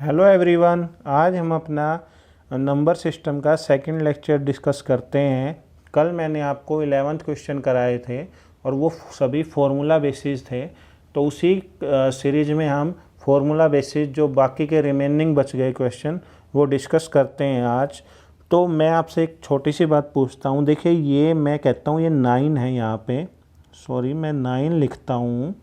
Hello everyone, आज हम अपना नंबर सिस्टम का सेकंड लेक्चर डिस्कस करते हैं। कल मैंने आपको 11th क्वेश्चन कराए थे और वो सभी फार्मूला बेसिस थे। तो उसी सीरीज में हम फार्मूला बेसिस जो बाकी के रिमेनिंग बच गए क्वेश्चन वो डिस्कस करते हैं आज। तो मैं आपसे एक छोटी सी बात पूछता हूँ। देखिए, ये मैं कहता हूँ ये 9 है, यहाँ पे सॉरी मैं 9 लिखता हूँ।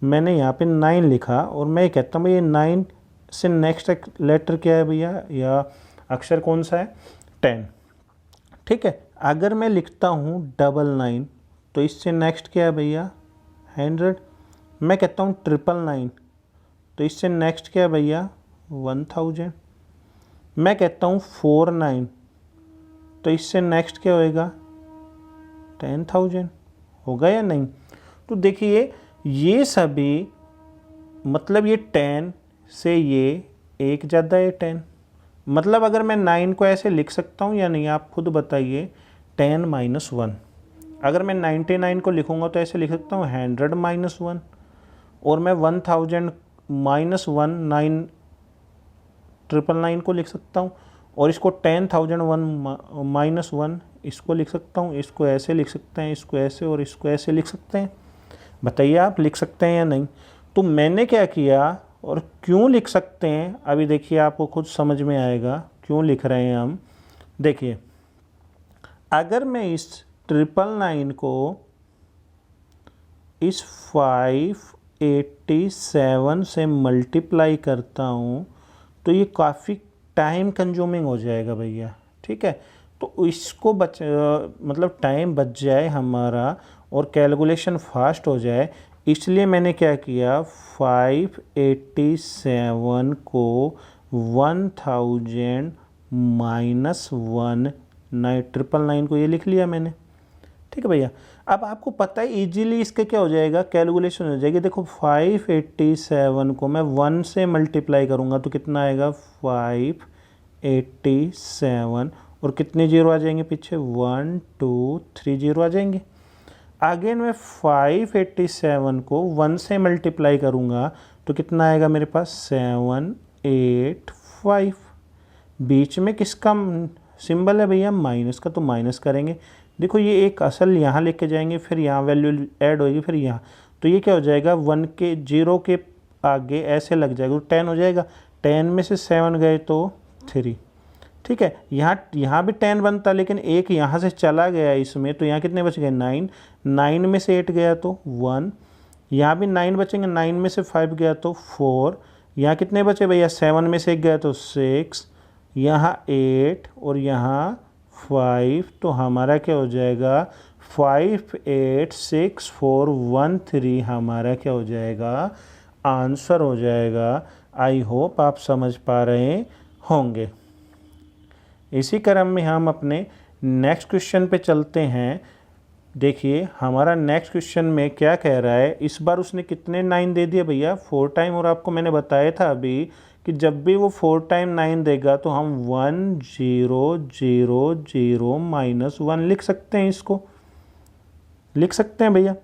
मैंने यहाँ पे 9 लिखा और मैं कहता हूँ ये 9 से नेक्स्ट लेटर क्या है भैया, या अक्षर कौन सा है? 10। ठीक है। अगर मैं लिखता हूँ 99 तो इससे नेक्स्ट क्या है भैया? 100। मैं कहता हूँ 999 तो इससे नेक्स्ट क्या है भैया? 1000। मैं कहता हूँ 49 तो इससे नेक्स्ट क्या होएगा? 10,000। होगा या नहीं? तो देखिए, ये सभी मतलब ये 10 से ये एक ज़्यादा है 10। मतलब अगर मैं 9 को ऐसे लिख सकता हूँ या नहीं, आप खुद बताइए। 10 - 1। अगर मैं 99 को लिखूँगा तो ऐसे लिख सकता हूँ 100 - 1। और मैं 1000 - 1 999 को लिख सकता हूँ। और इसको 10,001 - 1 इसको लिख सकता हूँ। इसको ऐसे लिख सकते हैं, इसको ऐसे और इसको ऐसे लिख सकते हैं। बताइए आप लिख सकते हैं या नहीं? तो मैंने क्या किया और क्यों लिख सकते हैं, अभी देखिए आपको खुद समझ में आएगा क्यों लिख रहे हैं हम। देखिए, अगर मैं इस 999 को इस 587 से मल्टीप्लाई करता हूँ तो ये काफ़ी टाइम कंज्यूमिंग हो जाएगा भैया। ठीक है। तो इसको मतलब टाइम बच जाए हमारा और कैलकुलेशन फास्ट हो जाए, इसलिए मैंने क्या किया, 587 को 1000 - 1 999 को ये लिख लिया मैंने। ठीक है भैया। अब आपको पता है इजीली इसके क्या हो जाएगा, कैलकुलेशन हो जाएगी। देखो 587 को मैं 1 से मल्टीप्लाई करूँगा तो कितना आएगा? 587 और कितने जीरो आ जाएंगे पीछे? 1 2 3 जीरो आ जाएंगे। अगेन मैं 587 को 1 से मल्टीप्लाई करूँगा तो कितना आएगा मेरे पास? 785। बीच में किसका सिंबल है भैया? माइनस का, तो माइनस करेंगे। देखो ये एक असल यहाँ लेके जाएंगे, फिर यहाँ वैल्यू ऐड होगी, फिर यहाँ, तो ये क्या हो जाएगा? 1 के 0 के आगे ऐसे लग जाएगा तो 10 हो जाएगा। 10 में से 7 गए तो 3। ठीक है। यहाँ भी 10 बनता, लेकिन एक यहाँ से चला गया इसमें, तो यहाँ कितने बच गए? 9। 9 में से 8 गया तो 1। यहाँ भी 9 बचेंगे, 9 में से 5 गया तो 4। यहाँ कितने बचे भैया? 7 में से 1 गया तो 6। यहाँ 8 और यहाँ 5, तो हमारा क्या हो जाएगा? 586413 हमारा क्या हो जाएगा? आंसर हो जाएगा। आई होप आप समझ पा रहे होंगे। इसी क्रम में हम अपने नेक्स्ट क्वेश्चन पे चलते हैं। देखिए हमारा नेक्स्ट क्वेश्चन में क्या कह रहा है। इस बार उसने कितने 9 दे दिए भैया? 4 टाइम। और आपको मैंने बताया था अभी कि जब भी वो 4 टाइम 9 देगा तो हम 1000 - 1 लिख सकते हैं। इसको लिख सकते हैं भैया।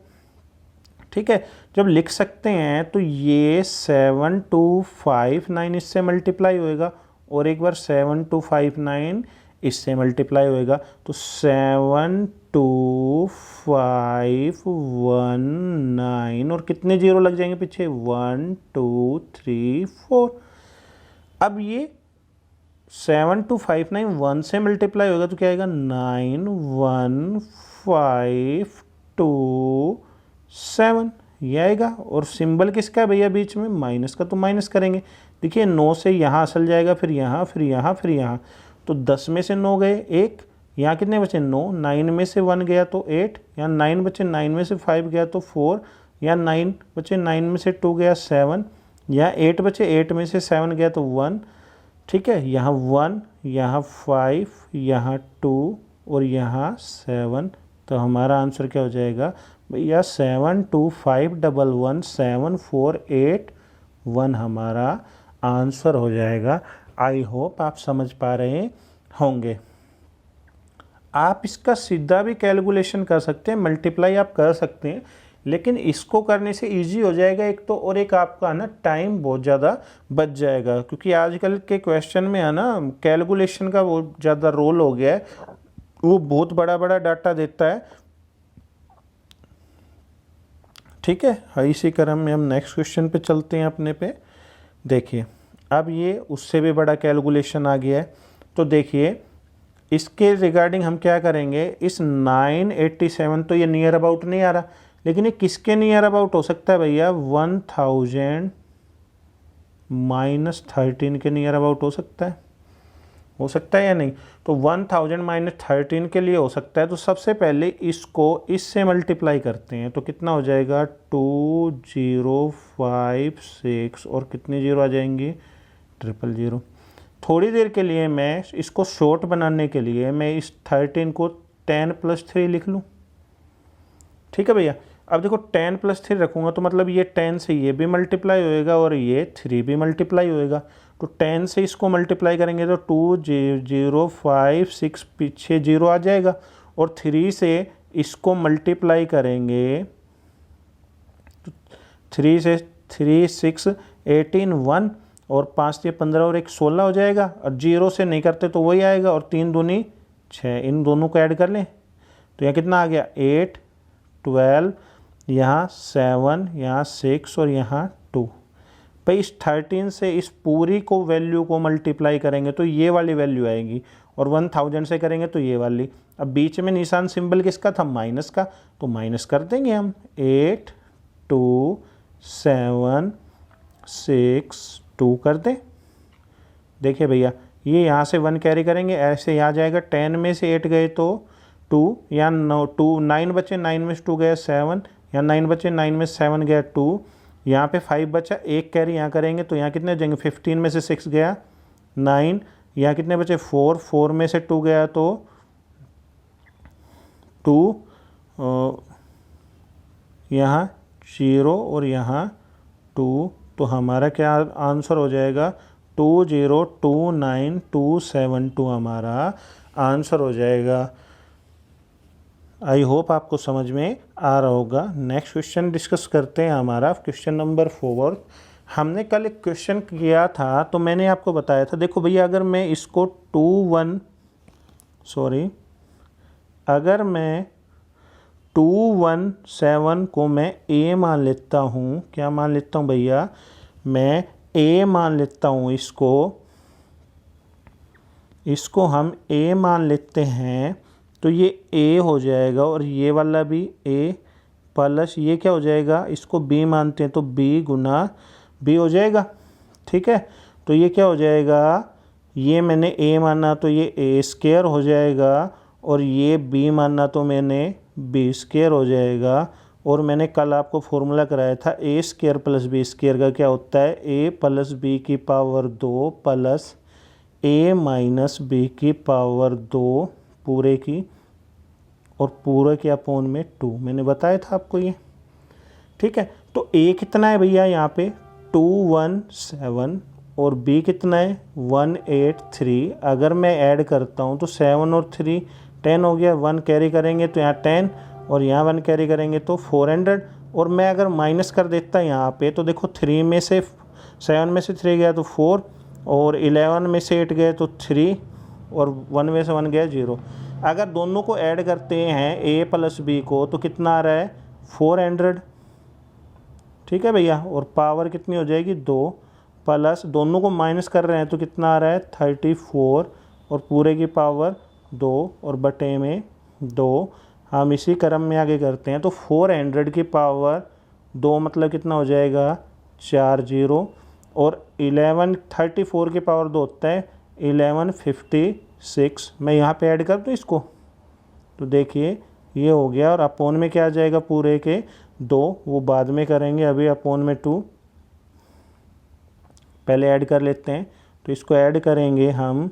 ठीक है। जब लिख सकते हैं तो ये 7259 इससे मल्टीप्लाई होएगा और एक बार 7259 इससे मल्टीप्लाई होएगा, तो 72519 और कितने जीरो लग जाएंगे पीछे? 1 2 3 4। अब ये 7259 1 से मल्टीप्लाई होगा तो क्या आएगा? 91527 ये आएगा। और सिंबल किसका है भैया बीच में? माइनस का, तो माइनस करेंगे। देखिए 9 से यहाँ असल जाएगा, फिर यहाँ, फिर यहाँ, फिर यहाँ, तो 10 में से 9 गए 1। यहाँ कितने बचे? 9। 9 में से 1 गया तो 8। यहाँ 9 बचे, 9 में से 5 गया तो 4। यहाँ 9 बचे, 9 में से 2 गया 7। यहाँ 8 बचे, 8 में से 7 गया तो 1। ठीक है। यहाँ 1, यहाँ 5, यहाँ 2 और यहाँ 7, तो हमारा आंसर क्या हो जाएगा भैया? 72511748 हमारा आंसर हो जाएगा। आई होप आप समझ पा रहे होंगे। आप इसका सीधा भी कैलकुलेशन कर सकते हैं, मल्टीप्लाई आप कर सकते हैं, लेकिन इसको करने से इजी हो जाएगा एक तो, और एक आपका ना टाइम बहुत ज़्यादा बच जाएगा, क्योंकि आजकल के क्वेश्चन में है ना कैलकुलेशन का बहुत ज़्यादा रोल हो गया है, वो बहुत बड़ा बड़ा डाटा देता है। ठीक है, हाँ, इसी क्रम में हम नेक्स्ट क्वेश्चन पे चलते हैं अपने पे। देखिए अब ये उससे भी बड़ा कैलकुलेशन आ गया है, तो देखिए इसके रिगार्डिंग हम क्या करेंगे, इस 987 तो ये नियर अबाउट नहीं आ रहा, लेकिन ये किसके नियर अबाउट हो सकता है भैया, 1000 - 13 के नियर अबाउट हो सकता है या नहीं। तो 1000 - 13 के लिए हो सकता है, तो सबसे पहले इसको इससे मल्टीप्लाई करते हैं, तो कितना हो जाएगा 2056, और कितनी जीरो आ जाएंगी 000। थोड़ी देर के लिए मैं इसको शॉर्ट बनाने के लिए मैं इस 13 को 10 + 3 लिख लूँ। ठीक है भैया, अब देखो 10 + 3 रखूँगा तो मतलब ये 10 से ये भी मल्टीप्लाई होएगा और ये 3 भी मल्टीप्लाई होएगा, तो 10 से इसको मल्टीप्लाई करेंगे तो 2056 पीछे जीरो आ जाएगा, और 3 से इसको मल्टीप्लाई करेंगे तो 3 से 3 6 18 1, और 5 से 15 और 1 16 हो जाएगा, और जीरो से नहीं करते तो वही आएगा, और 3 दूनी 6, इन दोनों को ऐड कर लें तो यहाँ कितना आ गया 8 12, यहाँ 7, यहाँ 6 और यहाँ 2। भाई इस 13 से इस पूरी को वैल्यू को मल्टीप्लाई करेंगे तो ये वाली वैल्यू आएगी, और 1000 से करेंगे तो ये वाली। अब बीच में निशान सिंबल किसका था, माइनस का, तो माइनस कर देंगे हम, 8 2 7 6 2 कर दें। देखिए भैया ये यहाँ से 1 कैरी करेंगे, ऐसे यहाँ जाएगा, 10 में से 8 गए तो 2, यहाँ 9 बचे, 9 में से 2 गया 7, यहाँ 9 बचे, 9 में से 7 गया 2, यहाँ पे 5 बचा, एक कैरी यहाँ करेंगे तो यहाँ कितने जाएंगे, 15 में से 6 गया 9, यहाँ कितने बचे 4, 4 में से 2 गया तो 2, यहाँ 0 और यहाँ 2, तो हमारा क्या आंसर हो जाएगा 2029272 हमारा आंसर हो जाएगा। आई होप आपको समझ में आ रहा होगा। नेक्स्ट क्वेश्चन डिस्कस करते हैं, हमारा क्वेश्चन नंबर 4। हमने कल एक क्वेश्चन किया था तो मैंने आपको बताया था, देखो भैया अगर मैं इसको अगर मैं 217 को मैं ए मान लेता हूँ, क्या मान लेता हूँ भैया, मैं ए मान लेता हूँ, इसको हम ए मान लेते हैं, तो ये ए हो जाएगा, और ये वाला भी ए प्लस ये क्या हो जाएगा, इसको बी मानते हैं तो बी गुना बी हो जाएगा। ठीक है, तो ये क्या हो जाएगा, ये मैंने ए माना तो ये ए स्क्वायर हो जाएगा, और ये बी माना तो मैंने बी स्क्वायर हो जाएगा। और मैंने कल आपको फॉर्मूला कराया था ए स्क्वायर प्लस बी स्क्वायर का क्या होता है, ए प्लस बी की पावर 2 प्लस ए माइनस बी की पावर 2 पूरे की, और पूरे के अपॉन में 2, मैंने बताया था आपको ये। ठीक है, तो ए कितना है भैया यहाँ पे 217, और बी कितना है 183। अगर मैं ऐड करता हूँ तो 7 और 3 10 हो गया, 1 कैरी करेंगे तो यहाँ 10, और यहाँ 1 कैरी करेंगे तो 400। और मैं अगर माइनस कर देता यहाँ पे तो देखो 3 में से 7 में से 3 गया तो 4, और 11 में से 8 गए तो 3, और 1 में से 1 गया 0। अगर दोनों को ऐड करते हैं ए प्लस बी को तो कितना आ रहा है 400। ठीक है भैया, और पावर कितनी हो जाएगी 2, प्लस दोनों को माइनस कर रहे हैं तो कितना आ रहा है 34, और पूरे की पावर 2 और बटे में 2। हम इसी क्रम में आगे करते हैं, तो 400 की पावर 2 मतलब कितना हो जाएगा 40, और 34 की पावर 2 होता है 1156। मैं यहाँ पे ऐड कर दूँ इसको, तो देखिए ये हो गया, और अपोन में क्या आ जाएगा पूरे के 2, वो बाद में करेंगे, अभी अपोन में 2 पहले ऐड कर लेते हैं। तो इसको ऐड करेंगे हम,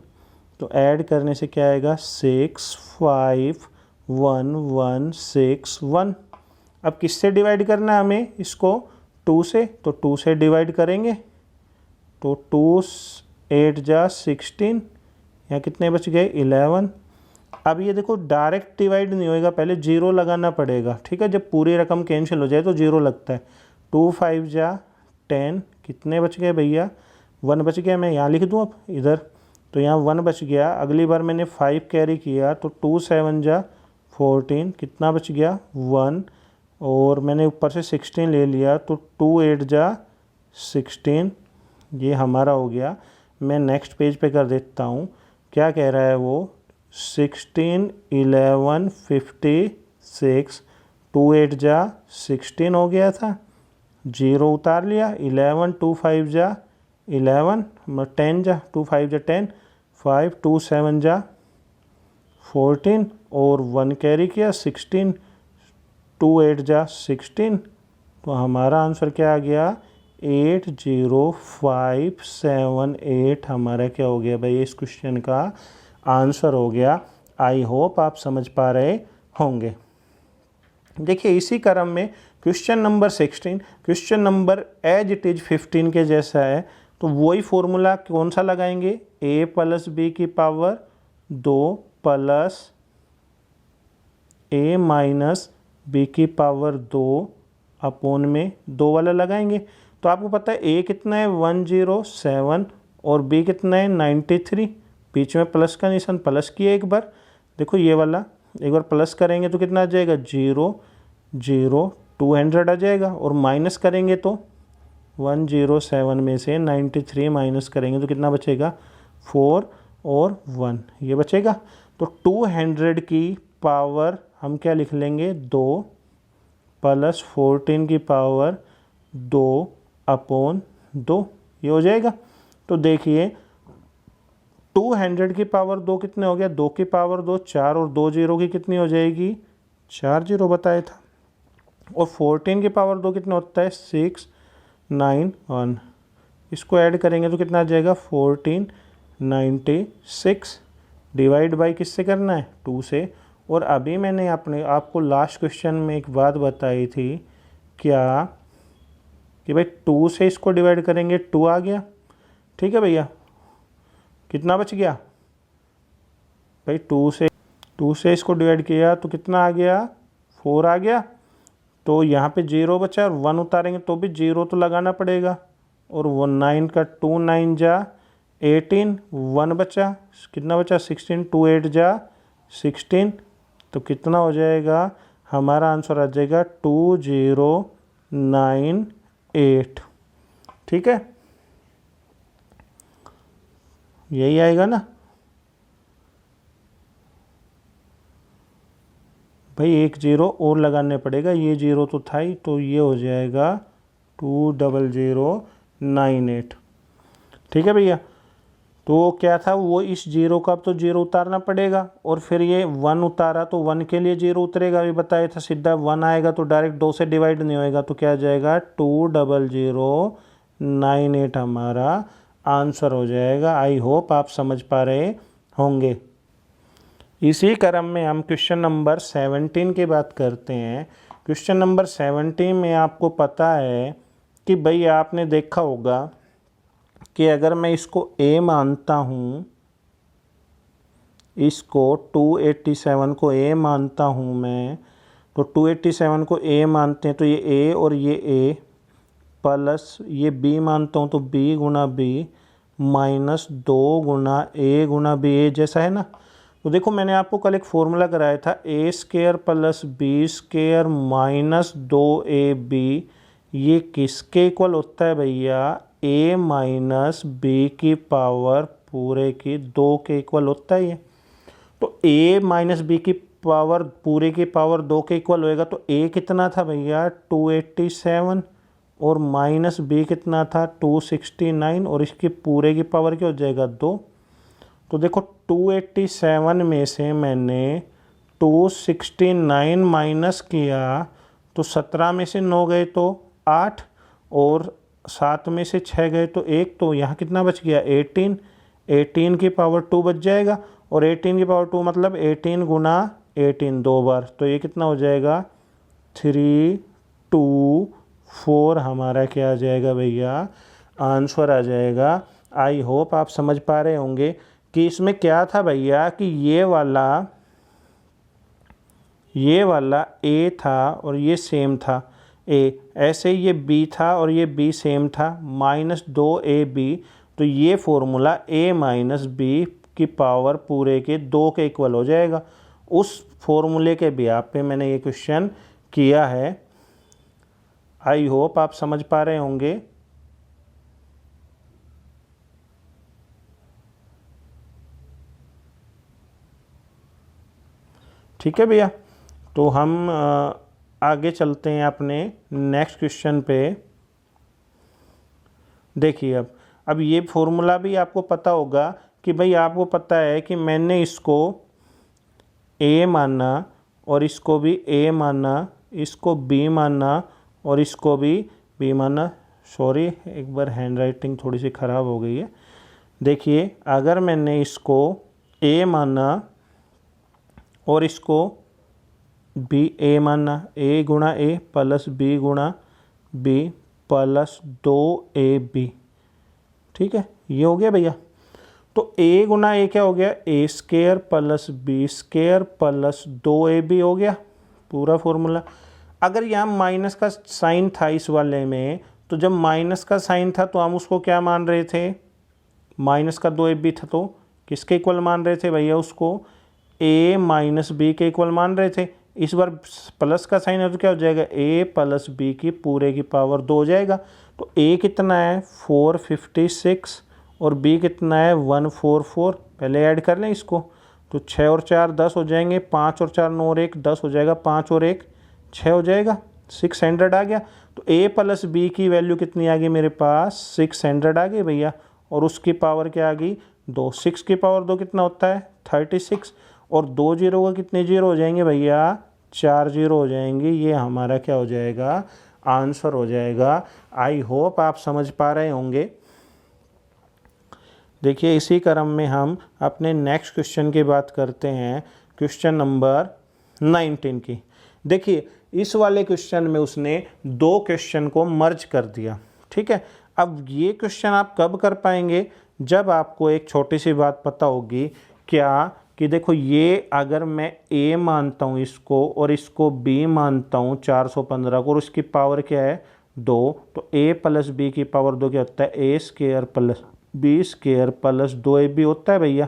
तो ऐड करने से क्या आएगा 65161। अब किससे डिवाइड करना है हमें इसको, 2 से, तो 2 से डिवाइड करेंगे तो 2 8 जा 16, यहाँ कितने बच गए 11, अब ये देखो डायरेक्ट डिवाइड नहीं होएगा, पहले जीरो लगाना पड़ेगा, ठीक है। जब पूरी रकम कैंसिल हो जाए तो जीरो लगता है। 2 5 जा 10, कितने बच गए भैया, 1 बच गया। मैं यहाँ लिख दूँ अब इधर, तो यहाँ 1 बच गया। अगली बार मैंने 5 कैरी किया तो 2 7 जा 14, कितना बच गया 1, और मैंने ऊपर से 16 ले लिया तो 2 8 जा 16, ये हमारा हो गया। मैं नेक्स्ट पेज पे कर देता हूँ, क्या कह रहा है वो, 16 11 56, 2 8 जा 16 हो गया था, जीरो उतार लिया। 11 2 5 जा 11, 10 जा 2 5 जा 10, 5 2 7 जा 14, और 1 कैरी किया 16, 2 8 जा 16, तो हमारा आंसर क्या आ गया 80578 हमारा क्या हो गया भाई, इस क्वेश्चन का आंसर हो गया। आई होप आप समझ पा रहे होंगे। देखिए इसी क्रम में question number 16, question number as it is 15 के जैसा है, तो वही फॉर्मूला कौन सा लगाएंगे, a प्लस बी की power 2 plus a minus B की पावर 2 अपोन में 2 वाला लगाएंगे। तो आपको पता है a कितना है 107 और b कितना है 93, बीच में प्लस का निशान, प्लस किया एक बार, देखो ये वाला एक बार प्लस करेंगे तो कितना आ जाएगा 0 0, 200 आ जाएगा, और माइनस करेंगे तो 107 में से 93 माइनस करेंगे तो कितना बचेगा 4 और 1, ये बचेगा। तो 200 की पावर हम क्या लिख लेंगे 2 प्लस 14 की पावर 2 अपोन 2, ये हो जाएगा। तो देखिए 200 की पावर 2 कितने हो गया, 2 की पावर 2 4, और 2 जीरो की कितनी हो जाएगी 4 जीरो बताया था, और 14 की पावर 2 कितना होता है 6 9 1, इसको ऐड करेंगे तो कितना आ जाएगा 1496, डिवाइड बाई किससे करना है 2 से। और अभी मैंने आपको लास्ट क्वेश्चन में एक बात बताई थी, क्या कि भाई 2 से इसको डिवाइड करेंगे 2 आ गया, ठीक है भैया, कितना बच गया भाई 2 से इसको डिवाइड किया तो कितना आ गया 4 आ गया। तो यहाँ पे 0 बचा और 1 उतारेंगे तो भी 0 तो लगाना पड़ेगा, और वो 9 का 2 9 जा 18, 1 बचा, कितना बचा 16, 2 8 जा 16, तो कितना हो जाएगा हमारा आंसर आ जाएगा 2098, ठीक है, यही आएगा ना भाई, एक जीरो और लगाने पड़ेगा, ये जीरो तो था ही, तो ये हो जाएगा 20098, ठीक है भैया। तो क्या था वो, इस जीरो का तो जीरो उतारना पड़ेगा, और फिर ये 1 उतारा तो 1 के लिए जीरो उतरेगा, अभी बताया था, सीधा 1 आएगा तो डायरेक्ट 2 से डिवाइड नहीं होएगा, तो क्या आ जाएगा 20098 हमारा आंसर हो जाएगा। आई होप आप समझ पा रहे होंगे। इसी क्रम में हम क्वेश्चन नंबर 17 की बात करते हैं। क्वेश्चन नंबर 17 में आपको पता है कि भाई आपने देखा होगा कि अगर मैं इसको a मानता हूँ, इसको 287 को a मानता हूँ मैं, तो 287 को a मानते हैं तो ये a और ये a प्लस ये b मानता हूँ तो b Guna b minus 2 Guna a Guna b, a जैसा है ना। तो देखो मैंने आपको कल एक फॉर्मूला कराया था, a square plus b square minus 2ab, ये किसके इक्वल होता है भैया, a माइनस b की पावर पूरे की 2 के इक्वल होता है ये। तो a माइनस b की पावर पूरे की पावर 2 के इक्वल होएगा, तो a कितना था भैया 287, और माइनस b कितना था 269, और इसकी पूरे की पावर क्या हो जाएगा 2। तो देखो 287 में से मैंने 269 माइनस किया तो 17 में से 9 गए तो 8, और 7 में से 6 गए तो 1, तो यहाँ कितना बच गया 18, 18 की पावर 2 बच जाएगा, और 18 की पावर 2 मतलब 18 गुना 18 2 बार, तो ये कितना हो जाएगा 324 हमारा क्या आ जाएगा भैया, आंसर आ जाएगा। आई होप आप समझ पा रहे होंगे कि इसमें क्या था भैया कि ये वाला ये वाला a था और ये सेम था a, ऐसे ये b था और ये b सेम था, -2ab, तो ये फॉर्मूला a माइनस b की पावर पूरे के 2 के इक्वल हो जाएगा। उस फॉर्मूले के बिहाफ पे मैंने ये क्वेश्चन किया है। आई होप आप समझ पा रहे होंगे। ठीक है भैया, तो हम आगे चलते हैं अपने नेक्स्ट क्वेश्चन पे। देखिए अब ये फॉर्मूला भी आपको पता होगा कि भाई आपको पता है कि मैंने इसको a माना और इसको भी a माना, इसको b माना और इसको भी b माना। सॉरी, एक बार हैंड राइटिंग थोड़ी सी ख़राब हो गई है। देखिए अगर मैंने इसको a माना और इसको b a माना, a गुणा a प्लस b गुणा b प्लस 2ab, ठीक है, ये हो गया भैया। तो a गुना a क्या हो गया, a square plus b square plus 2ab हो गया पूरा फॉर्मूला। अगर यहाँ माइनस का साइन था इस वाले में, तो जब माइनस का साइन था तो हम उसको क्या मान रहे थे, माइनस का 2ab था तो किसके इक्वल मान रहे थे भैया, उसको a माइनस b के इक्वल मान रहे थे। इस बार प्लस का साइन है तो क्या हो जाएगा, a प्लस b की पूरे की पावर 2 हो जाएगा। तो a कितना है 456 और b कितना है 144। पहले ऐड कर लें इसको, तो 6 और 4 10 हो जाएंगे, 5 और 4 9 और 1 10 हो जाएगा, 5 और 1 6 हो जाएगा, 600 आ गया। तो a प्लस b की वैल्यू कितनी आ गई मेरे पास, 600 आ गई भैया। और उसकी पावर क्या आ गई 2, 6 की पावर 2 कितना होता है 36, और 2 जीरो का कितने जीरो हो जाएंगे भैया, 4 जीरो हो जाएंगे। ये हमारा क्या हो जाएगा, आंसर हो जाएगा। आई होप आप समझ पा रहे होंगे। देखिए इसी क्रम में हम अपने नेक्स्ट क्वेश्चन की बात करते हैं, क्वेश्चन नंबर 19 की। देखिए इस वाले क्वेश्चन में उसने 2 क्वेश्चन को मर्ज कर दिया, ठीक है। अब ये क्वेश्चन आप कब कर पाएंगे, जब आपको एक छोटी सी बात पता होगी, क्या कि देखो ये अगर मैं a मानता हूँ इसको और इसको b मानता हूँ 415 को, और उसकी पावर क्या है 2, तो a प्लस b की पावर 2 क्या होता है, a square plus b square plus 2ab होता है भैया,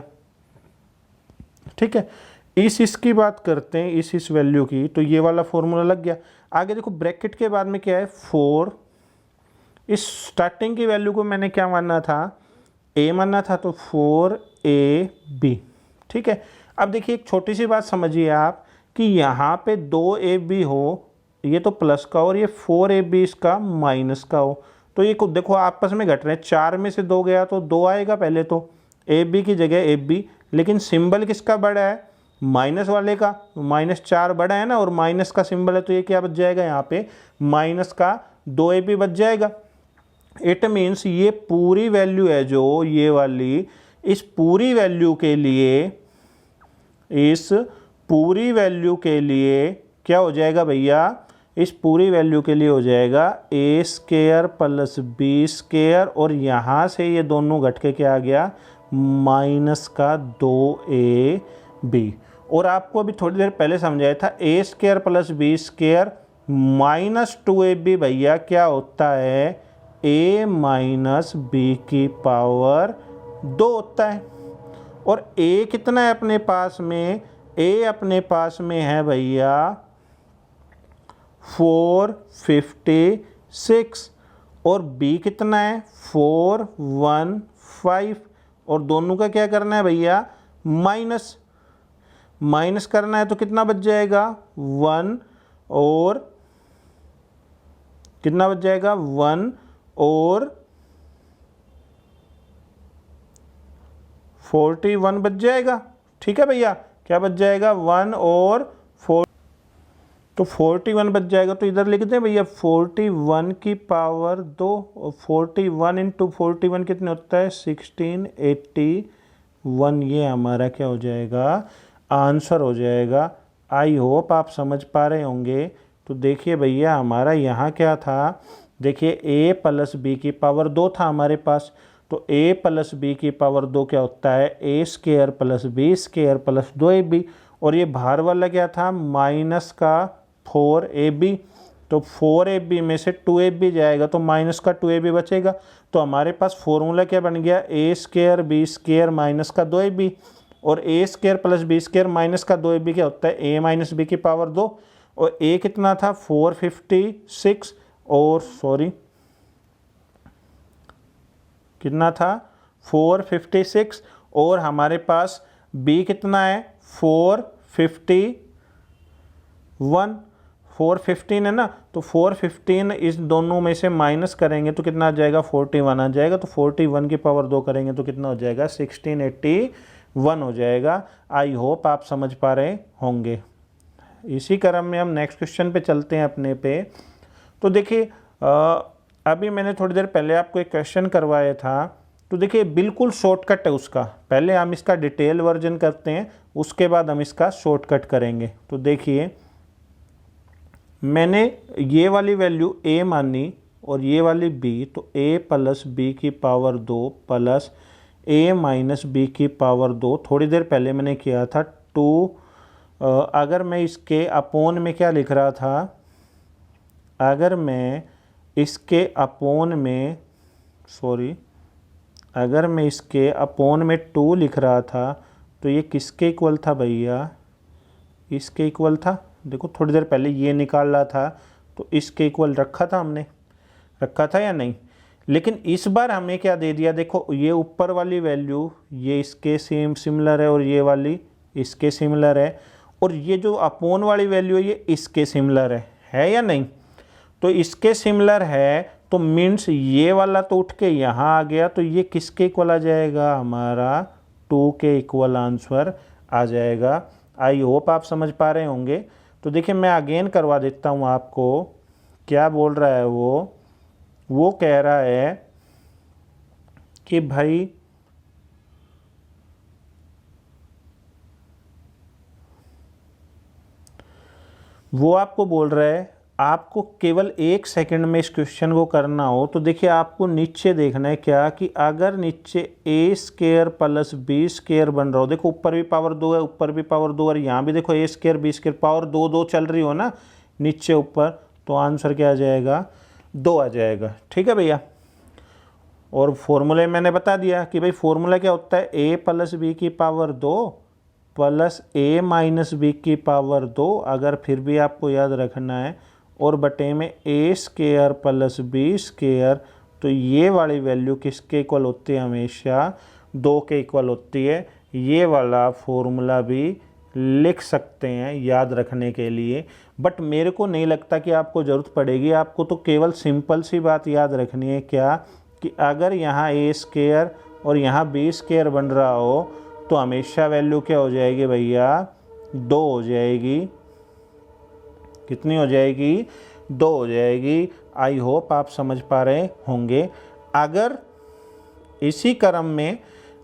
ठीक है। इसकी बात करते हैं, इस वैल्यू की, तो ये वाला फॉर्मूला लग गया। आगे देखो ब्रैकेट के बाद में क्या है 4, इस स्टार्टिंग की वैल्यू को मैंने क्या मानना था, a मानना था, तो 4ab, ठीक है। अब देखिए एक छोटी सी बात समझिए आप कि यहाँ पे 2ab हो, ये तो प्लस का, और ये 4ab इसका माइनस का हो, तो ये देखो आपस में घट रहे हैं, 4 में से 2 गया तो 2 आएगा पहले, तो ab की जगह ab, लेकिन सिंबल किसका बड़ा है, माइनस वाले का, -4 बड़ा है ना, और माइनस का सिंबल है, तो ये क्या बच जाएगा यहाँ पे, माइनस का 2ab बच जाएगा। इट मीन्स ये पूरी वैल्यू है जो ये वाली, इस पूरी वैल्यू के लिए, इस पूरी वैल्यू के लिए क्या हो जाएगा भैया, इस पूरी वैल्यू के लिए हो जाएगा a square plus b square, और यहाँ से ये दोनों घट के क्या आ गया, माइनस का 2ab। और आपको अभी थोड़ी देर पहले समझाया था a square plus b square minus 2ab भैया क्या होता है, a माइनस b की पावर 2 होता है। और a कितना है अपने पास में, a अपने पास में है भैया 456, और b कितना है 415, और दोनों का क्या करना है भैया, माइनस करना है, तो कितना बच जाएगा 1, और कितना बच जाएगा 1 और 41 बच जाएगा, ठीक है भैया। क्या बच जाएगा 1 और 4, तो 41 बच जाएगा, तो इधर लिख दें भैया 41 की पावर 2, और 41 इंटू 41 कितने होता है 1681, ये हमारा क्या हो जाएगा, आंसर हो जाएगा। आई होप आप समझ पा रहे होंगे। तो देखिए भैया हमारा यहाँ क्या था, देखिए a प्लस b की पावर 2 था हमारे पास, तो a प्लस b की पावर 2 क्या होता है, a square plus b square plus 2ab, और ये बाहर वाला क्या था, माइनस का 4ab, तो 4ab में से 2ab जाएगा तो माइनस का 2ab बचेगा। तो हमारे पास फॉर्मूला क्या बन गया, a square b square minus का 2ab, और a square plus b square minus का 2ab क्या होता है, a माइनस b की पावर 2, और a कितना था 456, और सॉरी कितना था 456, और हमारे पास b कितना है 415 है ना, तो 415 इस दोनों में से माइनस करेंगे तो कितना आ जाएगा 41 आ जाएगा, तो 41 की पावर 2 करेंगे तो कितना हो जाएगा 1681 हो जाएगा। आई होप आप समझ पा रहे होंगे। इसी क्रम में हम नेक्स्ट क्वेश्चन पे चलते हैं अपने पे। तो देखिए अभी मैंने थोड़ी देर पहले आपको एक क्वेश्चन करवाया था, तो देखिए बिल्कुल शॉर्टकट है उसका, पहले हम इसका डिटेल वर्जन करते हैं उसके बाद हम इसका शॉर्टकट करेंगे। तो देखिए मैंने ये वाली वैल्यू a मानी और ये वाली b, तो a प्लस b की power 2 plus a minus b की पावर 2, थोड़ी देर पहले मैंने किया था 2, अगर मैं इसके अपोन में क्या लिख रहा था, अगर मैं इसके अपोन में अगर मैं इसके अपोन में 2 लिख रहा था तो ये किसके इक्वल था भैया, इसके इक्वल था। देखो थोड़ी देर पहले ये निकाल रहा था तो इसके इक्वल रखा था, हमने रखा था या नहीं, लेकिन इस बार हमें क्या दे दिया, देखो ये ऊपर वाली वैल्यू ये इसके सेम सिमिलर है और ये वाली इसके सिमिलर है, और ये जो अपोन वाली वैल्यू है ये इसके सिमिलर है या नहीं। तो इसके सिमिलर है तो मीन्स ये वाला तो उठ के यहाँ आ गया, तो ये किसके इक्वल आ जाएगा, हमारा 2 के इक्वल आंसर आ जाएगा। आई होप आप समझ पा रहे होंगे। तो देखिए मैं अगेन करवा देता हूँ आपको, क्या बोल रहा है वो कह रहा है कि भाई वो आपको बोल रहा है आपको केवल 1 सेकंड में इस क्वेश्चन को करना हो, तो देखिए आपको नीचे देखना है क्या, कि अगर नीचे a square plus b square बन रहा हो, देखो ऊपर भी पावर 2 है, ऊपर भी पावर 2 और यहाँ भी देखो a square b square power 2 2 चल रही हो ना नीचे ऊपर, तो आंसर क्या आ जाएगा 2 आ जाएगा। ठीक है भैया, और फॉर्मूले मैंने बता दिया कि भाई फॉर्मूला क्या होता है, a प्लस b की power 2 plus a minus b की पावर 2, अगर फिर भी आपको याद रखना है, और बटे में a square plus b square, तो ये वाली वैल्यू किसके इक्वल होती है, हमेशा 2 के इक्वल होती है। ये वाला फॉर्मूला भी लिख सकते हैं याद रखने के लिए, बट मेरे को नहीं लगता कि आपको ज़रूरत पड़ेगी। आपको तो केवल सिंपल सी बात याद रखनी है क्या, कि अगर यहाँ a स्क्वायर और यहाँ b स्क्वायर बन रहा हो तो हमेशा वैल्यू क्या हो जाएगी भैया 2 हो जाएगी। कितनी हो जाएगी 2 हो जाएगी। आई होप आप समझ पा रहे होंगे। अगर इसी क्रम में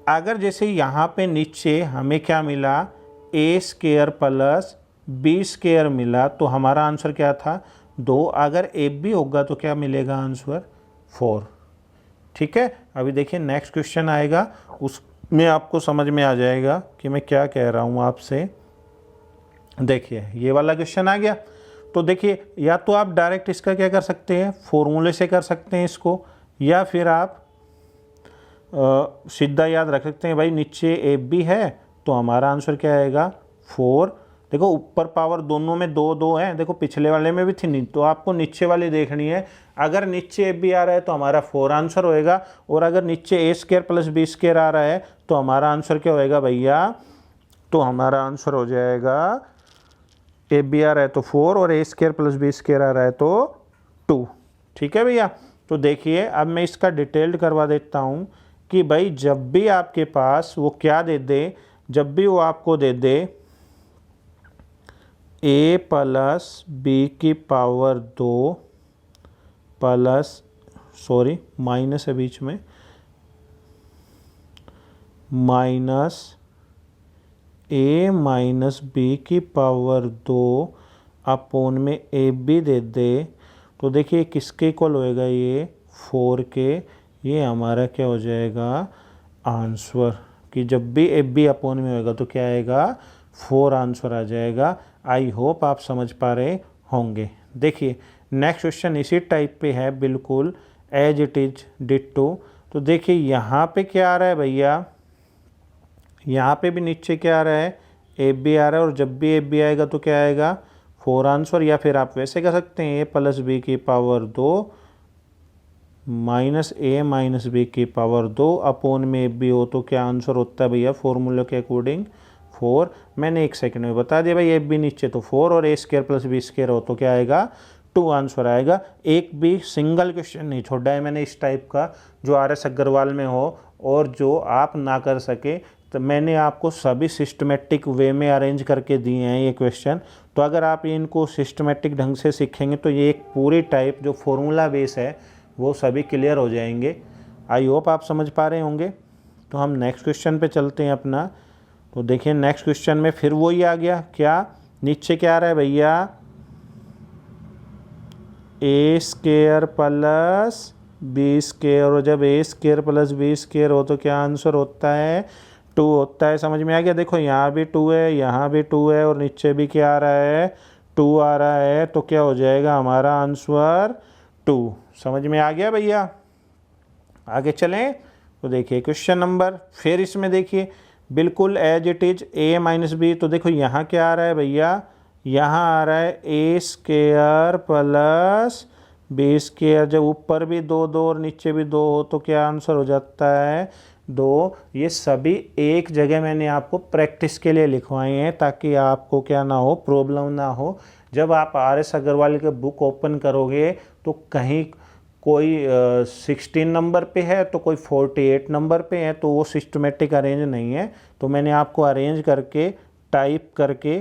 अगर जैसे यहाँ पे नीचे हमें क्या मिला a square plus b square मिला, तो हमारा आंसर क्या था 2, अगर ab भी होगा तो क्या मिलेगा आंसर 4। ठीक है, अभी देखिए नेक्स्ट क्वेश्चन आएगा, उसमें आपको समझ में आ जाएगा कि मैं क्या कह रहा हूँ आपसे। देखिए ये वाला क्वेश्चन आ गया, तो देखिए या तो आप डायरेक्ट इसका क्या कर सकते हैं, फॉर्मूले से कर सकते हैं इसको, या फिर आप सीधा याद रख सकते हैं भाई नीचे ए बी है तो हमारा आंसर क्या आएगा 4। देखो ऊपर पावर दोनों में 2 2 है, देखो पिछले वाले में भी थी नहीं, तो आपको नीचे वाली देखनी है। अगर नीचे ए बी आ रहा है तो हमारा 4 आंसर होएगा, और अगर नीचे ए स्क्वायर प्लस बी स्क्वायर आ रहा है तो हमारा आंसर क्या होएगा भैया, तो हमारा आंसर हो जाएगा ए बी आ रहा है तो 4 और ए स्क्वायर प्लस बी स्क्वायर आ रहा है तो 2। ठीक है भैया, तो देखिए अब मैं इसका डिटेल्ड करवा देता हूँ कि भाई जब भी आपके पास वो क्या दे दे, जब भी वो आपको दे दे a प्लस बी की पावर 2 प्लस माइनस है बीच में, माइनस a माइनस बी की पावर 2 अपोन में ए बी दे दे, तो देखिए किसके इक्वल होएगा ये 4 के, ये हमारा क्या हो जाएगा आंसर, कि जब भी ए बी अपोन में होएगा तो क्या आएगा 4 आंसर आ जाएगा। आई होप आप समझ पा रहे होंगे। देखिए नेक्स्ट क्वेश्चन इसी टाइप पे है, बिल्कुल एज इट इज डिट्टो। तो देखिए यहाँ पे क्या आ रहा है भैया, यहाँ पे भी नीचे क्या आ रहा है, ए बी आ रहा है, और जब भी ए बी आएगा तो क्या आएगा 4 आंसर। या फिर आप वैसे कह सकते हैं ए प्लस बी की पावर 2 माइनस ए माइनस बी की पावर 2 अपॉन में ए बी हो तो क्या आंसर होता है भैया फॉर्मूला के अकॉर्डिंग 4। मैंने 1 सेकंड में बता दिया भाई, ए बी नीचे तो 4 और ए स्क्वायर प्लस बी स्क्वायर हो तो क्या आएगा 2 आंसर आएगा। एक भी सिंगल क्वेश्चन नहीं छोड़ा है मैंने इस टाइप का जो RS अग्रवाल में हो और जो आप ना कर सके। तो मैंने आपको सभी सिस्टमेटिक वे में अरेंज करके दिए हैं ये क्वेश्चन। तो अगर आप इनको सिस्टमेटिक ढंग से सीखेंगे तो ये एक पूरी टाइप जो फॉर्मूला बेस है वो सभी क्लियर हो जाएंगे। आई होप आप समझ पा रहे होंगे। तो हम नेक्स्ट क्वेश्चन पे चलते हैं अपना। तो देखिए नेक्स्ट क्वेश्चन में फिर वही आ गया, क्या नीचे क्या आ रहा है भैया, ए स्क्वायर प्लस बी स्क्वायर, और जब ए स्क्वायर प्लस बी स्क्वायर हो तो क्या आंसर होता है 2 होता है। समझ में आ गया। देखो यहाँ भी 2 है, यहाँ भी 2 है, और नीचे भी क्या आ रहा है 2 आ रहा है, तो क्या हो जाएगा हमारा आंसर 2। समझ में आ गया भैया। आगे चलें तो देखिए क्वेश्चन नंबर, फिर इसमें देखिए बिल्कुल as it is A minus B. तो देखो यहाँ क्या आ रहा है भैया, यहाँ आ रहा है ए स्क्वायर प्लस बी स्क्वायर। जब ऊपर भी 2 2 और नीचे भी 2 हो तो क्या आंसर हो जाता है 2। ये सभी एक जगह मैंने आपको प्रैक्टिस के लिए लिखवाए हैं ताकि आपको क्या ना हो, प्रॉब्लम ना हो। जब आप RS अग्रवाल के बुक ओपन करोगे तो कहीं कोई 16 नंबर पे है तो कोई 48 नंबर पे है, तो वो सिस्टमेटिक अरेंज नहीं है। तो मैंने आपको अरेंज करके टाइप करके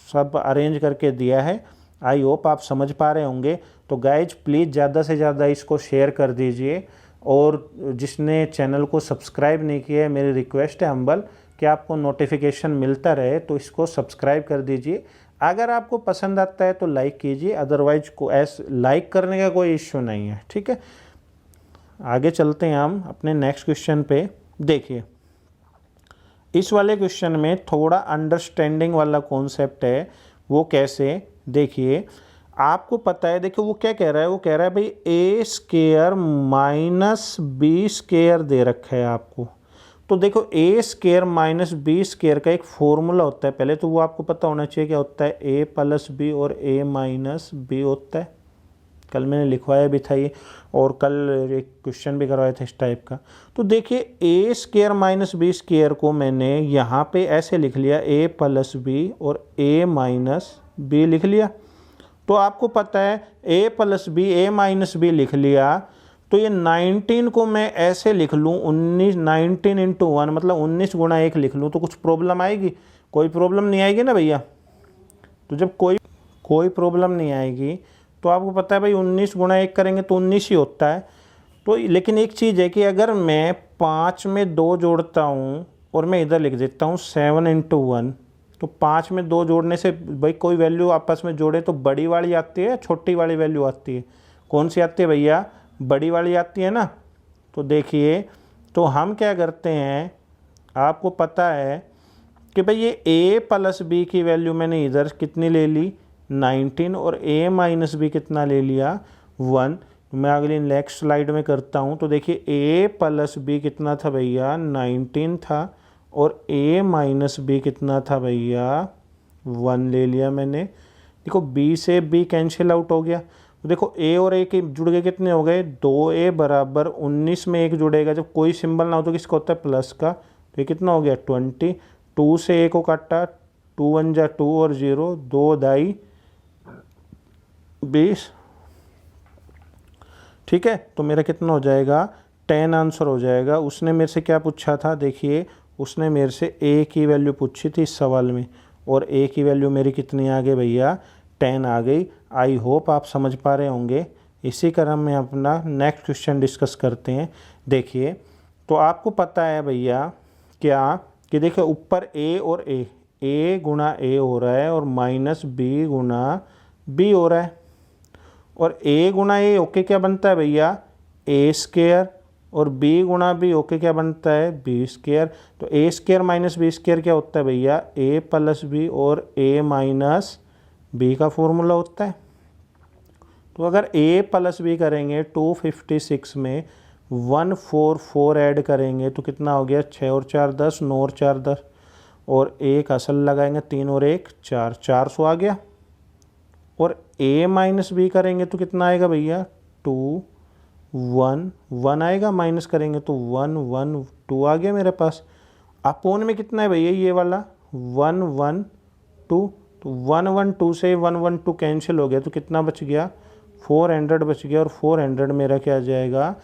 सब अरेंज करके दिया है। आई होप आप समझ पा रहे होंगे। तो गाइज प्लीज़ ज़्यादा से ज़्यादा इसको शेयर कर दीजिए, और जिसने चैनल को सब्सक्राइब नहीं किया है मेरी रिक्वेस्ट है हम्बल कि आपको नोटिफिकेशन मिलता रहे तो इसको सब्सक्राइब कर दीजिए। अगर आपको पसंद आता है तो लाइक कीजिए, अदरवाइज को लाइक करने का कोई इश्यू नहीं है, ठीक है। आगे चलते हैं हम अपने नेक्स्ट क्वेश्चन पे। देखिए इस वाले क्वेश्चन में थोड़ा अंडरस्टैंडिंग वाला कॉन्सेप्ट है। वो कैसे, देखिए आपको पता है, देखिए वो क्या कह रहा है, वो कह रहा है भाई ए स्क्वायर माइनस बी स्क्वायर दे रखा है आपको। तो देखो ए स्क्वायर माइनस बी स्क्वायर का एक फॉर्मूला होता है, पहले तो वो आपको पता होना चाहिए क्या होता है, ए प्लस बी और ए माइनस बी होता है। कल मैंने लिखवाया भी था ये, और कल एक क्वेश्चन भी करवाया था इस टाइप का। तो देखिए ए स्क्वायर माइनस बी स्क्वायर को मैंने यहाँ पे ऐसे लिख लिया, ए प्लस बी और ए माइनस बी लिख लिया। तो आपको पता है a plus B A minus B लिख लिया, तो ये 19 को मैं ऐसे लिख लूँ 19 इंटू 1 मतलब 19 गुणा 1 लिख लूँ, तो कुछ प्रॉब्लम आएगी? कोई प्रॉब्लम नहीं आएगी ना भैया। तो जब कोई प्रॉब्लम नहीं आएगी तो आपको पता है भाई 19 गुणा 1 करेंगे तो 19 ही होता है। तो लेकिन एक चीज़ है कि अगर मैं 5 में 2 जोड़ता हूँ और मैं इधर लिख देता हूँ 7 इंटू 1, तो 5 में 2 जोड़ने से भाई कोई वैल्यू आपस में जोड़े तो बड़ी वाली आती है, छोटी वाली वैल्यू आती है? कौन सी आती है भैया? बड़ी वाली आती है ना। तो देखिए, तो हम क्या करते हैं, आपको पता है कि भाई ये a प्लस बी की वैल्यू मैंने इधर कितनी ले ली 19, और a माइनस बी कितना ले लिया 1। मैं अगली नेक्स्ट स्लाइड में करता हूँ। तो देखिए a प्लस बी कितना था भैया 19 था, और a माइनस बी कितना था भैया 1 ले लिया मैंने। देखो b से b कैंसिल आउट हो गया। तो देखो a और a के जुड़ गए, कितने हो गए 2a बराबर 19 में 1 जुड़ेगा, जब कोई सिंबल ना हो तो किसका होता है प्लस का। तो ये कितना हो गया 20। 2 से a को काटा, 2 1 जा 2 और 0, 2 दाई 20, ठीक है। तो मेरा कितना हो जाएगा 10 आंसर हो जाएगा। उसने मेरे से क्या पूछा था, देखिए उसने मेरे से a की वैल्यू पूछी थी इस सवाल में, और a की वैल्यू मेरी कितनी आ गई भैया 10 आ गई। आई होप आप समझ पा रहे होंगे। इसी क्रम में अपना नेक्स्ट क्वेश्चन डिस्कस करते हैं। देखिए तो आपको पता है भैया क्या कि देखिए ऊपर a और a गुणा a हो रहा है और माइनस b गुणा b हो रहा है, और a गुणा a ओके क्या बनता है भैया a स्क्वायर और b गुणा b ओके क्या बनता है b स्क्वायर। तो a square minus B square क्या होता है भैया a प्लस बी और a माइनस बी का फॉर्मूला होता है। तो अगर a प्लस बी करेंगे 256 में 144 ऐड करेंगे तो कितना हो गया 6 और 4 10 9 और 4 10 और एक असल लगाएंगे 3 और 1 4 400 आ गया। और a माइनस बी करेंगे तो कितना आएगा भैया 2 1 1 आएगा, माइनस करेंगे तो 1 1 2 आ गया मेरे पास। अपोन में कितना है भैया ये वाला 1 1 2, तो 1 1 2 से 1 1 2 कैंसिल हो गया तो कितना बच गया 400 बच गया। और 400 मेरा क्या आ जाएगा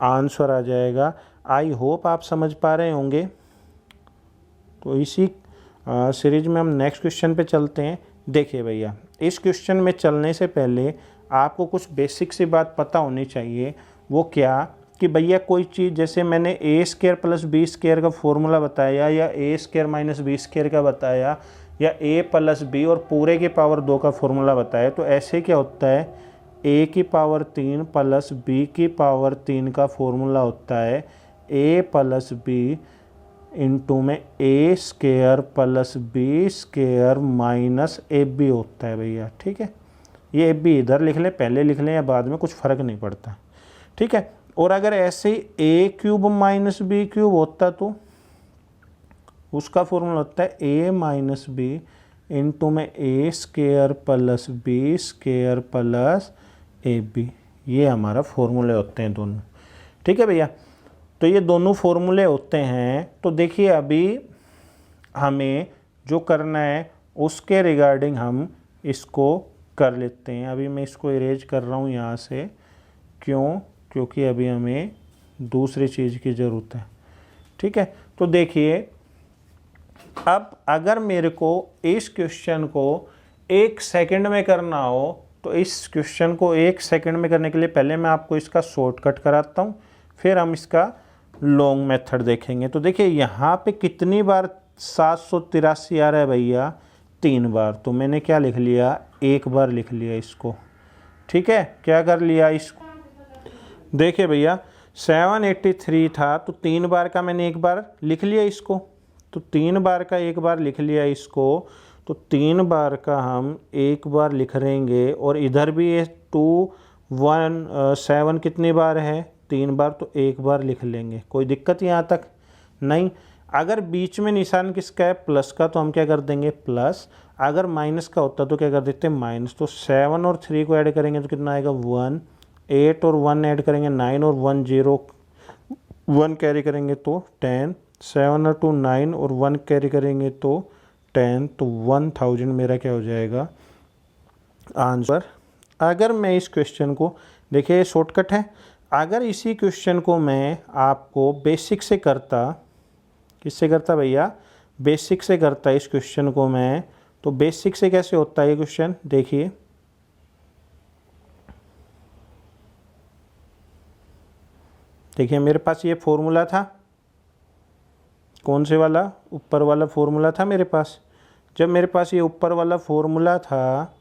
आंसर आ जाएगा। आई होप आप समझ पा रहे होंगे। तो इसी सीरीज में हम नेक्स्ट क्वेश्चन पे चलते हैं। देखिए भैया इस क्वेश्चन में चलने से पहले आपको कुछ बेसिक सी बात पता होनी चाहिए। वो क्या कि भैया कोई चीज़ जैसे मैंने ए स्क्वायर प्लस बी स्क्वायर का फॉर्मूला बताया या ए स्क्वायर माइनस बी स्क्वायर का बताया या ए प्लस बी और पूरे की पावर 2 का फॉर्मूला बताया, तो ऐसे क्या होता है ए की पावर 3 प्लस बी की पावर 3 का फॉर्मूला होता है ए प्लस बी इंटू में A square plus B square minus A B होता है भैया। ठीक है, ये ए बी इधर लिख लें, पहले लिख लें या बाद में, कुछ फ़र्क नहीं पड़ता। ठीक है, और अगर ऐसे ही ए क्यूब माइनस बी क्यूब होता तो उसका फॉर्मूला होता है ए माइनस बी इंटू में A square plus B square plus A B. ये हमारा फॉर्मूले होते हैं दोनों। ठीक है भैया, तो ये दोनों फॉर्मूले होते हैं। तो देखिए अभी हमें जो करना है उसके रिगार्डिंग हम इसको कर लेते हैं। अभी मैं इसको इरेज कर रहा हूँ यहाँ से, क्यों, क्योंकि अभी हमें दूसरी चीज़ की ज़रूरत है। ठीक है, तो देखिए अब अगर मेरे को इस क्वेश्चन को 1 सेकंड में करना हो तो इस क्वेश्चन को 1 सेकंड में करने के लिए पहले मैं आपको इसका शॉर्टकट कराता हूँ, फिर हम इसका लॉन्ग मेथड देखेंगे। तो देखिए यहाँ पे कितनी बार 783 आ रहा है भैया 3 बार, तो मैंने क्या लिख लिया 1 बार लिख लिया इसको। ठीक है, क्या कर लिया इसको, देखिए भैया 783 था तो 3 बार का मैंने 1 बार लिख लिया इसको, तो 3 बार का 1 बार लिख लिया इसको, तो 3 बार का हम 1 बार लिख रहेंगे। और इधर भी ये 2 1 7 कितनी बार है 3 बार, तो 1 बार लिख लेंगे। कोई दिक्कत यहाँ तक नहीं। अगर बीच में निशान किसका है प्लस का, तो हम क्या कर देंगे प्लस। अगर माइनस का होता तो क्या कर देते माइनस। तो 7 और 3 को ऐड करेंगे तो कितना आएगा 1, 8 और 1 ऐड करेंगे 9 और 1 0, 1 कैरी करेंगे तो 10, 7 और 2 9 और 1 कैरी करेंगे तो 10, तो 1000 मेरा क्या हो जाएगा आंसर। अगर मैं इस क्वेश्चन को, देखिए शॉर्टकट है, अगर इसी क्वेश्चन को मैं आपको बेसिक से करता, किससे करता भैया बेसिक से करता इस क्वेश्चन को मैं, तो बेसिक से कैसे होता है ये क्वेश्चन देखिए। देखिए मेरे पास ये फॉर्मूला था, कौन से वाला, ऊपर वाला फॉर्मूला था मेरे पास। जब मेरे पास ये ऊपर वाला फॉर्मूला था,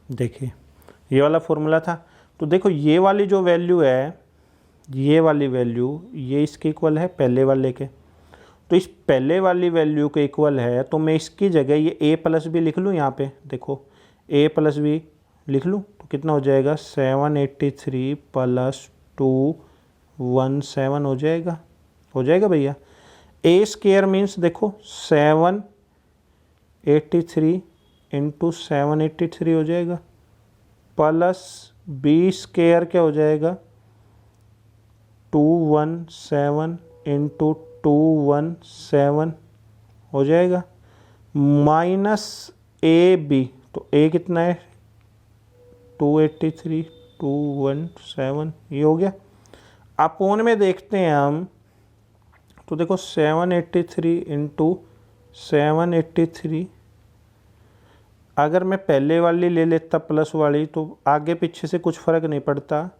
देखिए ये वाला फॉर्मूला था, तो देखो ये वाली जो वैल्यू है, ये वाली वैल्यू ये इसके इक्वल है पहले वाले के, तो इस पहले वाली वैल्यू के इक्वल है, तो मैं इसकी जगह ये a प्लस बी लिख लूँ। यहाँ पे देखो a प्लस बी लिख लूँ तो कितना हो जाएगा 783 प्लस 217 हो जाएगा, हो जाएगा भैया। ए स्क्वायर मीन्स देखो 783 इंटू 783 हो जाएगा, प्लस बी स्क्वायर क्या हो जाएगा 217 इंटू 217 हो जाएगा, माइनस ए बी, तो ए कितना है 283 217 ये हो गया। अपोन में देखते हैं हम, तो देखो 783 इंटू 783, अगर मैं पहले वाली ले लेता प्लस वाली तो आगे पीछे से कुछ फ़र्क नहीं पड़ता,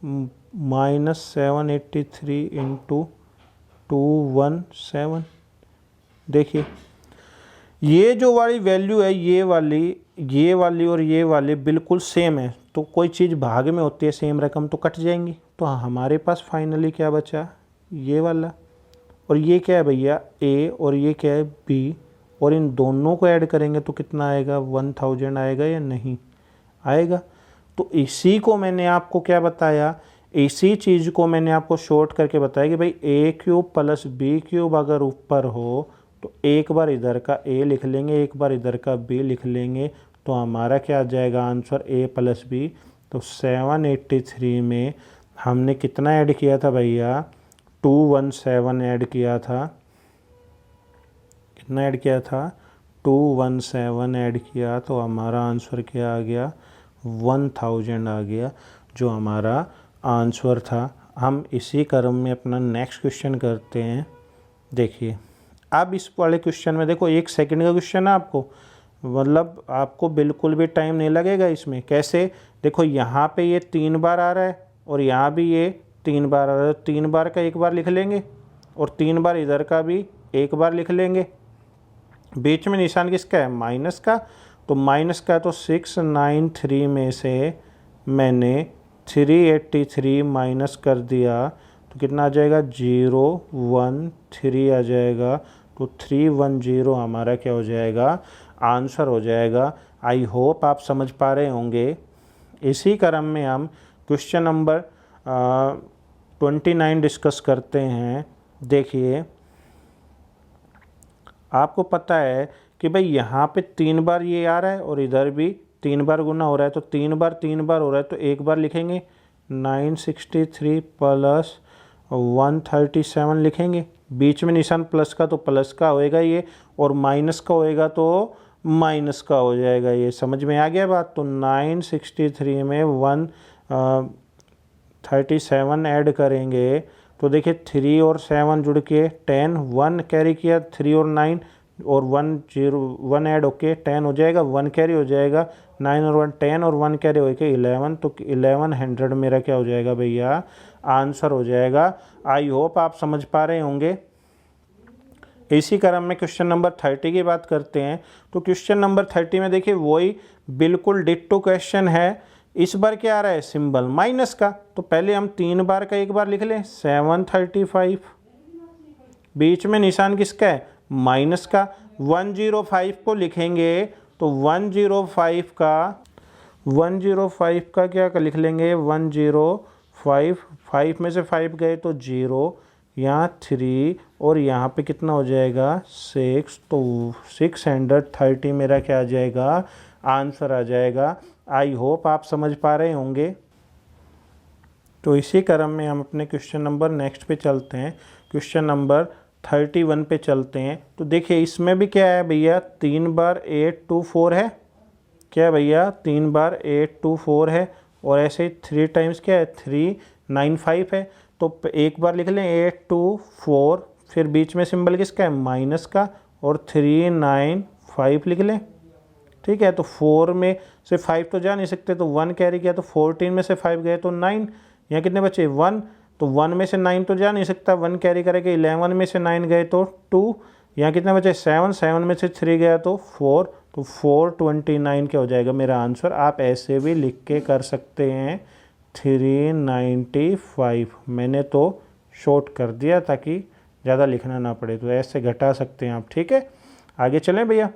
माइनस 783 इंटू 217। देखिए ये जो वाली वैल्यू है ये वाली और ये वाली बिल्कुल सेम है, तो कोई चीज़ भाग में होती है सेम रकम तो कट जाएंगी। तो हमारे पास फाइनली क्या बचा, ये वाला। और ये क्या है भैया, ए, और ये क्या है, बी, और इन दोनों को ऐड करेंगे तो कितना आएगा, 1000 आएगा या नहीं आएगा। तो इसी को मैंने आपको क्या बताया, इसी चीज़ को मैंने आपको शॉर्ट करके बताया कि भाई ए क्यूब प्लस बी क्यूब अगर ऊपर हो तो एक बार इधर का ए लिख लेंगे, एक बार इधर का बी लिख लेंगे, तो हमारा क्या आ जाएगा आंसर, ए प्लस बी। तो 783 में हमने कितना ऐड किया था भैया, 217 ऐड किया था। कितना ऐड किया था, 217 ऐड किया, तो हमारा आंसर क्या आ गया, 1000 आ गया, जो हमारा आंसर था। हम इसी क्रम में अपना नेक्स्ट क्वेश्चन करते हैं। देखिए अब इस वाले क्वेश्चन में देखो 1 सेकंड का क्वेश्चन है, आपको मतलब आपको बिल्कुल भी टाइम नहीं लगेगा इसमें। कैसे, देखो यहाँ पे ये 3 बार आ रहा है और यहाँ भी ये 3 बार आ रहा है, 3 बार का एक बार लिख लेंगे और 3 बार इधर का भी एक बार लिख लेंगे। बीच में निशान किसका है, माइनस का, तो माइनस का तो 693 में से मैंने 383 माइनस कर दिया तो कितना आ जाएगा, 013 आ जाएगा। तो 310 हमारा क्या हो जाएगा, आंसर हो जाएगा। आई होप आप समझ पा रहे होंगे। इसी क्रम में हम क्वेश्चन नंबर 29 डिस्कस करते हैं। देखिए आपको पता है कि भाई यहाँ पे 3 बार ये आ रहा है और इधर भी 3 बार गुना हो रहा है, तो 3 बार हो रहा है तो एक बार लिखेंगे, 963 प्लस 137 लिखेंगे। बीच में निशान प्लस का तो प्लस का होएगा ये, और माइनस का होएगा तो माइनस का हो जाएगा ये। समझ में आ गया बात। तो 963 में 137 ऐड करेंगे तो देखिए 3 और 7 जुड़ के 10, 1 कैरी किया, 3 और 9 और 1 ऐड होके 10 हो जाएगा, 1 कैरी हो जाएगा, 9 और 1 10 और 1 कैरी होके 11। तो 1100 मेरा क्या हो जाएगा भैया, आंसर हो जाएगा। आई होप आप समझ पा रहे होंगे। इसी क्रम में क्वेश्चन नंबर 30 की बात करते हैं। तो क्वेश्चन नंबर 30 में देखिए वही बिल्कुल डिट्टो क्वेश्चन है। इस बार क्या आ रहा है, सिंबल माइनस का, तो पहले हम 3 बार का एक बार लिख लें, 735। बीच में निशान किसका है, माइनस का। 105 को लिखेंगे तो 105 का क्या लिख लेंगे, 105, 5 में से 5 गए तो 0, यहाँ 3 और यहाँ पे कितना हो जाएगा, 6। तो 630 मेरा क्या आ जाएगा, आंसर आ जाएगा। आई होप आप समझ पा रहे होंगे। तो इसी क्रम में हम अपने क्वेश्चन नंबर नेक्स्ट पे चलते हैं। क्वेश्चन नंबर 31 पे चलते हैं। तो देखिए इसमें भी क्या है भैया, 3 बार 824 है। क्या है भैया, 3 बार 824 है, और ऐसे ही 3 टाइम्स क्या है, 395 है। तो एक बार लिख लें 824, फिर बीच में सिंबल किसका है, माइनस का, और 395 लिख लें। ठीक है, तो 4 में से 5 तो जा नहीं सकते, तो 1 कैरी किया, तो 14 में से 5 गए तो 9, यहाँ कितने बचे, 1, तो 1 में से 9 तो जा नहीं सकता, 1 कैरी करेंगे, 11 में से 9 गए तो 2, यहाँ कितने बचे, 7, 7 में से 3 गया तो 4, तो 429 क्या हो जाएगा मेरा आंसर। आप ऐसे भी लिख के कर सकते हैं 395, मैंने तो शॉर्ट कर दिया ताकि ज़्यादा लिखना ना पड़े, तो ऐसे घटा सकते हैं आप। ठीक है, आगे चलें भैया।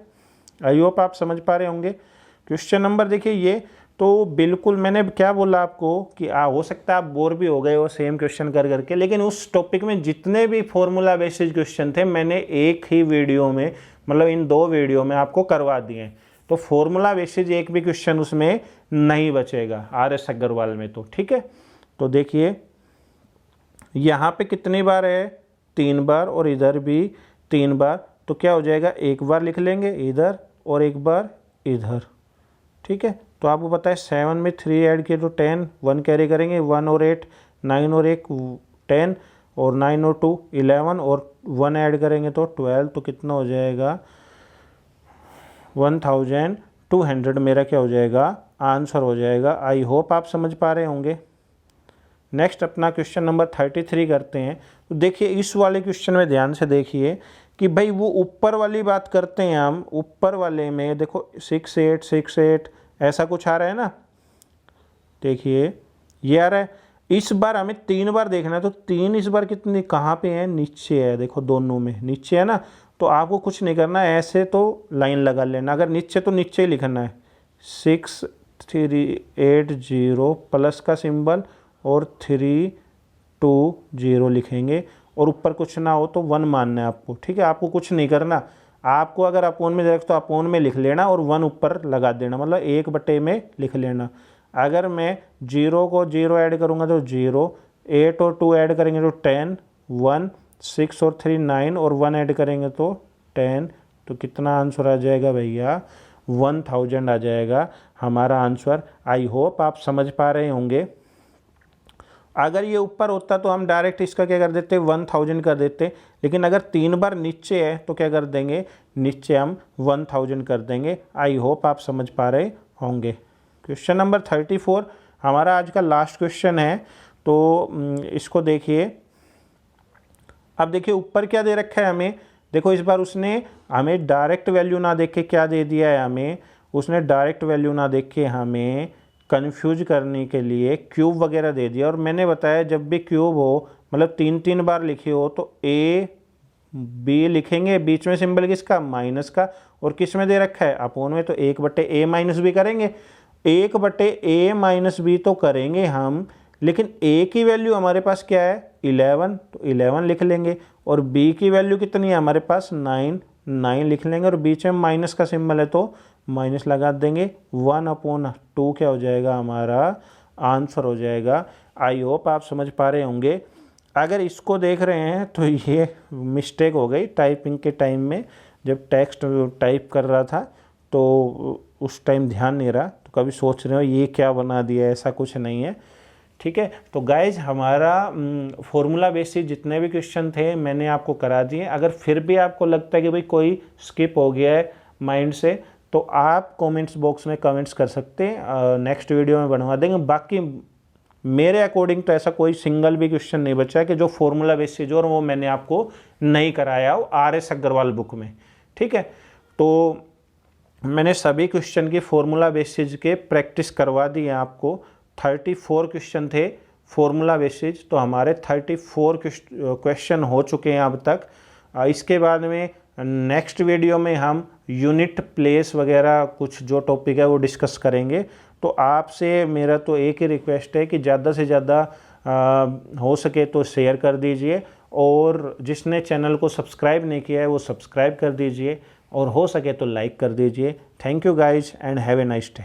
आई होप आप समझ पा रहे होंगे। क्वेश्चन नंबर देखिए ये तो बिल्कुल मैंने क्या बोला आपको कि हो सकता है आप बोर भी हो गए हो सेम क्वेश्चन कर करके, लेकिन उस टॉपिक में जितने भी फॉर्मूला बेसिस क्वेश्चन थे मैंने एक ही वीडियो में, मतलब इन 2 वीडियो में आपको करवा दिए। तो फॉर्मूला बेसिस एक भी क्वेश्चन उसमें नहीं बचेगा RS अग्रवाल में। तो ठीक है, तो देखिए यहाँ पे कितनी बार है, 3 बार, और इधर भी 3 बार, तो क्या हो जाएगा, एक बार लिख लेंगे इधर और एक बार इधर। ठीक है, तो आपको पता है 7 में 3 ऐड किए तो 10, 1 कैरी करेंगे, 1 और 8 9 और 1 10, और 9 और 2 11, और 1 ऐड करेंगे तो 12, तो कितना हो जाएगा, 1200 मेरा क्या हो जाएगा, आंसर हो जाएगा। आई होप आप समझ पा रहे होंगे। नेक्स्ट अपना क्वेश्चन नंबर 33 करते हैं। तो देखिए इस वाले क्वेश्चन में ध्यान से देखिए कि भाई वो ऊपर वाली बात करते हैं हम। ऊपर वाले में देखो 6 8 6 8 ऐसा कुछ आ रहा है ना, देखिए ये आ रहा है। इस बार हमें 3 बार देखना है, तो 3 इस बार कितनी कहाँ पे है, नीचे है, देखो दोनों में नीचे है ना। तो आपको कुछ नहीं करना है, ऐसे तो लाइन लगा लेना, अगर नीचे तो नीचे ही लिखना है। 6380 प्लस का सिंबल और 320 लिखेंगे, और ऊपर कुछ ना हो तो 1 मानना है आपको, ठीक है। आपको कुछ नहीं करना, आपको अगर अपोन में डायरेक्ट तो अपोन में लिख लेना और 1 ऊपर लगा देना, मतलब 1/, में लिख लेना। अगर मैं 0 को 0 ऐड करूँगा तो 0, 8 और 2 ऐड करेंगे तो 10, 1, 6 और 3 9 और 1 ऐड करेंगे तो 10, तो कितना आंसर आ जाएगा भैया, 1000 आ जाएगा हमारा आंसर। आई होप आप समझ पा रहे होंगे। अगर ये ऊपर होता तो हम डायरेक्ट इसका क्या कर देते, 1000 कर देते, लेकिन अगर 3 बार नीचे है तो क्या कर देंगे, नीचे हम 1000 कर देंगे। आई होप आप समझ पा रहे होंगे। क्वेश्चन नंबर 34 हमारा आज का लास्ट क्वेश्चन है, तो इसको देखिए। अब देखिए ऊपर क्या दे रखा है हमें, देखो इस बार उसने हमें डायरेक्ट वैल्यू ना देख के क्या दे दिया है हमें, उसने डायरेक्ट वैल्यू ना देख के हमें कंफ्यूज करने के लिए क्यूब वगैरह दे दिया। और मैंने बताया जब भी क्यूब हो, मतलब 3 बार लिखी हो, तो ए बी लिखेंगे, बीच में सिंबल किसका, माइनस का, और किस में दे रखा है, अपोन में, तो 1/a माइनस बी करेंगे। 1/a माइनस बी तो करेंगे हम, लेकिन a की वैल्यू हमारे पास क्या है, 11, तो 11 लिख लेंगे, और b की वैल्यू कितनी है हमारे पास, 9 लिख लेंगे, और बीच में माइनस का सिंबल है तो माइनस लगा देंगे। 1/2 क्या हो जाएगा, हमारा आंसर हो जाएगा। आई होप आप समझ पा रहे होंगे। अगर इसको देख रहे हैं तो ये मिस्टेक हो गई टाइपिंग के टाइम में, जब टेक्स्ट टाइप कर रहा था तो उस टाइम ध्यान नहीं रहा, तो कभी सोच रहे हो ये क्या बना दिया, ऐसा कुछ नहीं है, ठीक है। तो गाइज हमारा फॉर्मूला बेसिस जितने भी क्वेश्चन थे मैंने आपको करा दिए। अगर फिर भी आपको लगता है कि भाई कोई स्किप हो गया है माइंड से, तो आप कमेंट्स बॉक्स में कमेंट्स कर सकते हैं, नेक्स्ट वीडियो में बनवा देंगे। बाकी मेरे अकॉर्डिंग तो ऐसा कोई सिंगल भी क्वेश्चन नहीं बचा है कि जो फॉर्मूला बेसिस और वो मैंने आपको नहीं कराया हो RS अग्रवाल बुक में, ठीक है। तो मैंने सभी क्वेश्चन की फॉर्मूला बेसिस के प्रैक्टिस करवा दी है आपको। 34 क्वेश्चन थे फॉर्मूला बेसिस, तो हमारे 34 क्वेश्चन हो चुके हैं अब तक। इसके बाद में नेक्स्ट वीडियो में हम यूनिट, प्लेस वगैरह कुछ जो टॉपिक है वो डिस्कस करेंगे। तो आपसे मेरा तो एक ही रिक्वेस्ट है कि ज़्यादा से ज़्यादा हो सके तो शेयर कर दीजिए, और जिसने चैनल को सब्सक्राइब नहीं किया है वो सब्सक्राइब कर दीजिए, और हो सके तो लाइक कर दीजिए। Thank you guys and have a nice day.